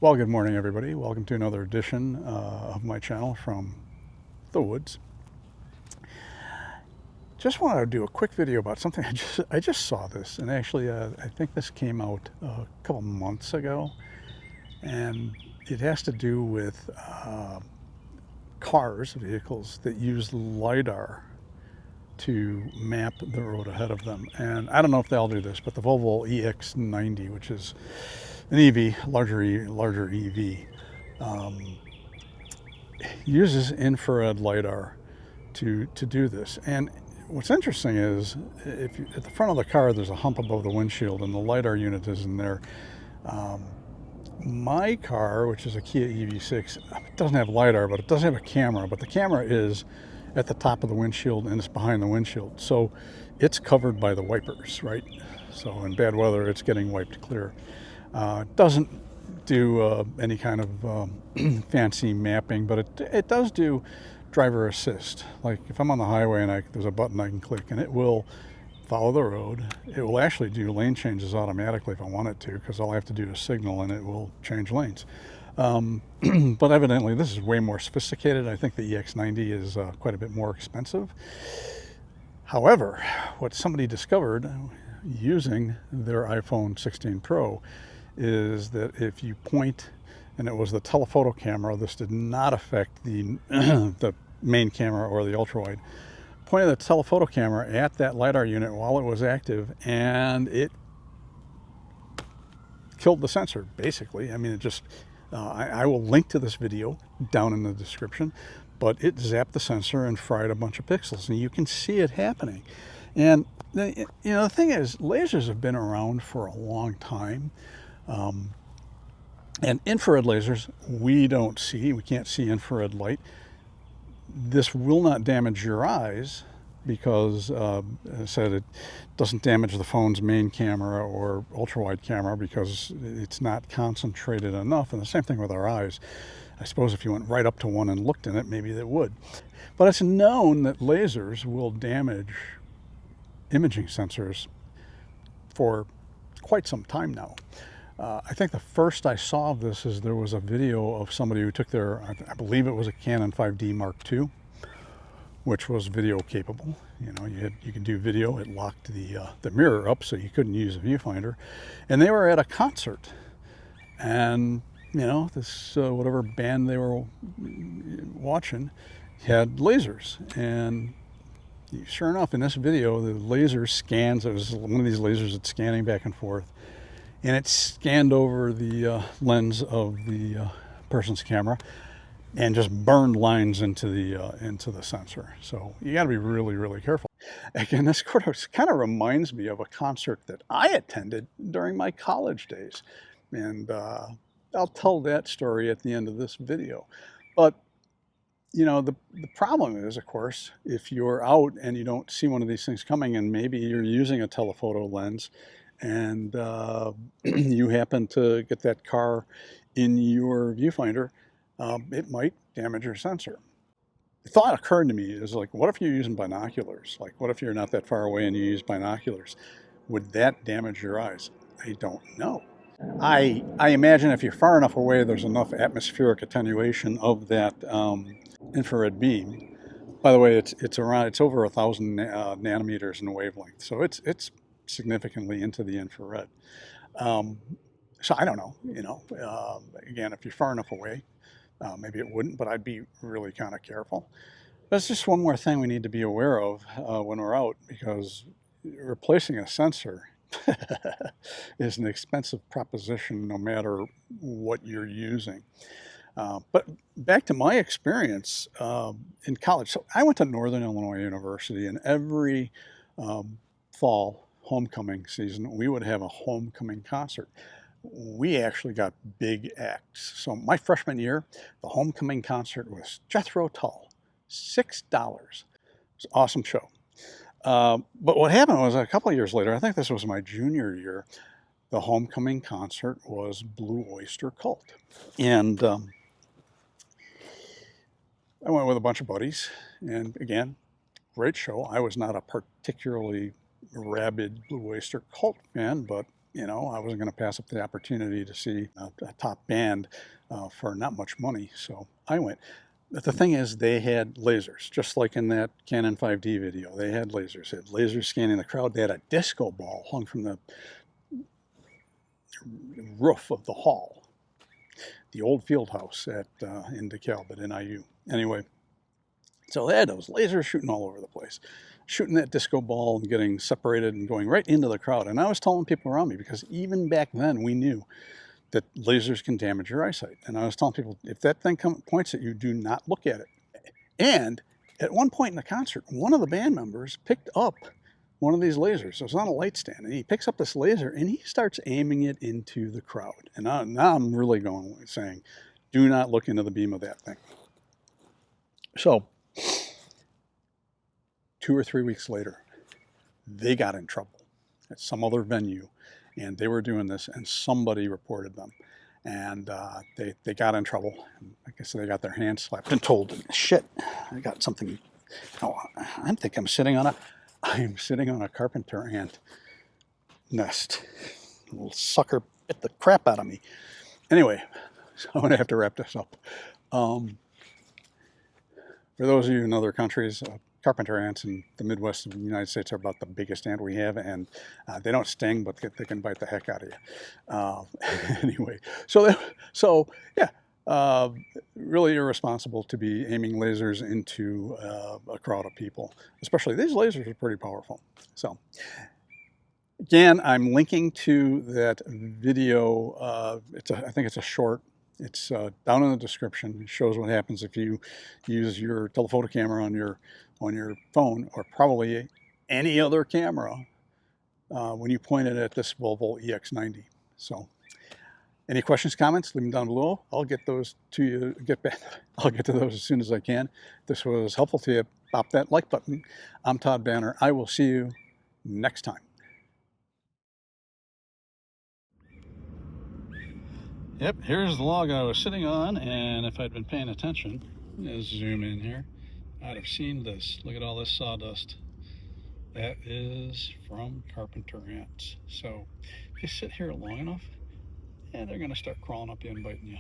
Well, good morning, everybody. Welcome to another edition of my channel from the woods. Just wanted to do a quick video about something. I just saw this, and actually, I think this came out a couple months ago, and it has to do with vehicles that use lidar to map the road ahead of them. And I don't know if they all do this, but the Volvo EX90, which is an EV, larger EV, uses infrared lidar to do this. And what's interesting is if you, at the front of the car, there's a hump above the windshield, and the lidar unit is in there. My car, which is a Kia EV6, it doesn't have lidar, but it does have a camera. But the camera is at the top of the windshield and it's behind the windshield, so it's covered by the wipers, right? So in bad weather, it's getting wiped clear. It doesn't do any kind of fancy mapping, but it does do driver assist. Like if I'm on the highway and there's a button I can click and it will follow the road. It will actually do lane changes automatically if I want it to, because all I have to do is signal and it will change lanes. But evidently this is way more sophisticated. I think the EX90 is quite a bit more expensive. However, what somebody discovered using their iPhone 16 Pro is that if you point, and it was the telephoto camera, this did not affect the the main camera or the ultra wide, pointed the telephoto camera at that lidar unit while it was active, and it killed the sensor, basically. I mean, it just I will link to this video down in the description, but it zapped the sensor and fried a bunch of pixels, and you can see it happening. And the thing is, lasers have been around for a long time. And infrared lasers, we don't see. We can't see infrared light. This will not damage your eyes because, as I said, it doesn't damage the phone's main camera or ultra-wide camera because it's not concentrated enough. And the same thing with our eyes. I suppose if you went right up to one and looked in it, maybe it would. But it's known that lasers will damage imaging sensors for quite some time now. I think the first I saw of this is there was a video of somebody who took their, I believe it was a Canon 5D Mark II, which was video capable. You know, you could do video. It locked the mirror up so you couldn't use a viewfinder. And they were at a concert, and this whatever band they were watching had lasers, and sure enough, in this video, the laser scans. It was one of these lasers that's scanning back and forth, and it scanned over the lens of the person's camera and just burned lines into the sensor. So you got to be really, really careful. Again, this kind of reminds me of a concert that I attended during my college days, and I'll tell that story at the end of this video. But the problem is, of course, if you're out and you don't see one of these things coming, and maybe you're using a telephoto lens, and you happen to get that car in your viewfinder, it might damage your sensor. The thought occurred to me is, like, what if you're using binoculars? Like, what if you're not that far away and you use binoculars? Would that damage your eyes? I don't know. I imagine if you're far enough away, there's enough atmospheric attenuation of that infrared beam. By the way, it's over 1,000 nanometers in wavelength, so it's significantly into the infrared. So I don't know. Again, if you're far enough away, maybe it wouldn't, but I'd be really kind of careful. That's just one more thing we need to be aware of when we're out, because replacing a sensor is an expensive proposition no matter what you're using. But back to my experience in college. So I went to Northern Illinois University, and every fall homecoming season, we would have a homecoming concert. We actually got big acts. So my freshman year, the homecoming concert was Jethro Tull, $6. It was an awesome show. But what happened was, a couple of years later, I think this was my junior year, the homecoming concert was Blue Oyster Cult. And I went with a bunch of buddies, and again, great show. I was not a particularly rabid Blue Oyster Cult fan, but You know, I wasn't going to pass up the opportunity to see a top band for not much money, so I went. But the thing is, they had lasers, just like in that Canon 5D video. They had lasers. They had lasers scanning the crowd. They had a disco ball hung from the roof of the hall, the old field house at in DeKalb at NIU. Anyway, so they had those lasers shooting all over the place, shooting that disco ball and getting separated and going right into the crowd. And I was telling people around me, because even back then we knew that lasers can damage your eyesight. And I was telling people, if that thing points at you, do not look at it. And at one point in the concert, one of the band members picked up one of these lasers. So it's on a light stand, and he picks up this laser and he starts aiming it into the crowd. And now I'm really saying, do not look into the beam of that thing. So 2 or 3 weeks later, they got in trouble at some other venue, and they were doing this, and somebody reported them, and they got in trouble. Like I said, they got their hands slapped and told, shit, I got something. Oh, I think I'm sitting on a carpenter ant nest. A little sucker bit the crap out of me. Anyway, so I'm gonna have to wrap this up. For those of you in other countries, carpenter ants in the Midwest of the United States are about the biggest ant we have, and they don't sting, but they can bite the heck out of you. Anyway, so yeah, really irresponsible to be aiming lasers into a crowd of people. Especially these lasers are pretty powerful. So again, I'm linking to that video. I think it's a short. It's down in the description. It shows what happens if you use your telephoto camera on your phone, or probably any other camera, when you point it at this Volvo EX90. So any questions, comments, leave them down below. I'll get those to you. I'll get to those as soon as I can. If this was helpful to you, pop that like button. I'm Todd Banner. I will see you next time. Yep, here's the log I was sitting on, and if I'd been paying attention, let's zoom in here, I'd have seen this. Look at all this sawdust. That is from carpenter ants. So if you sit here long enough, yeah, they're going to start crawling up you and biting you.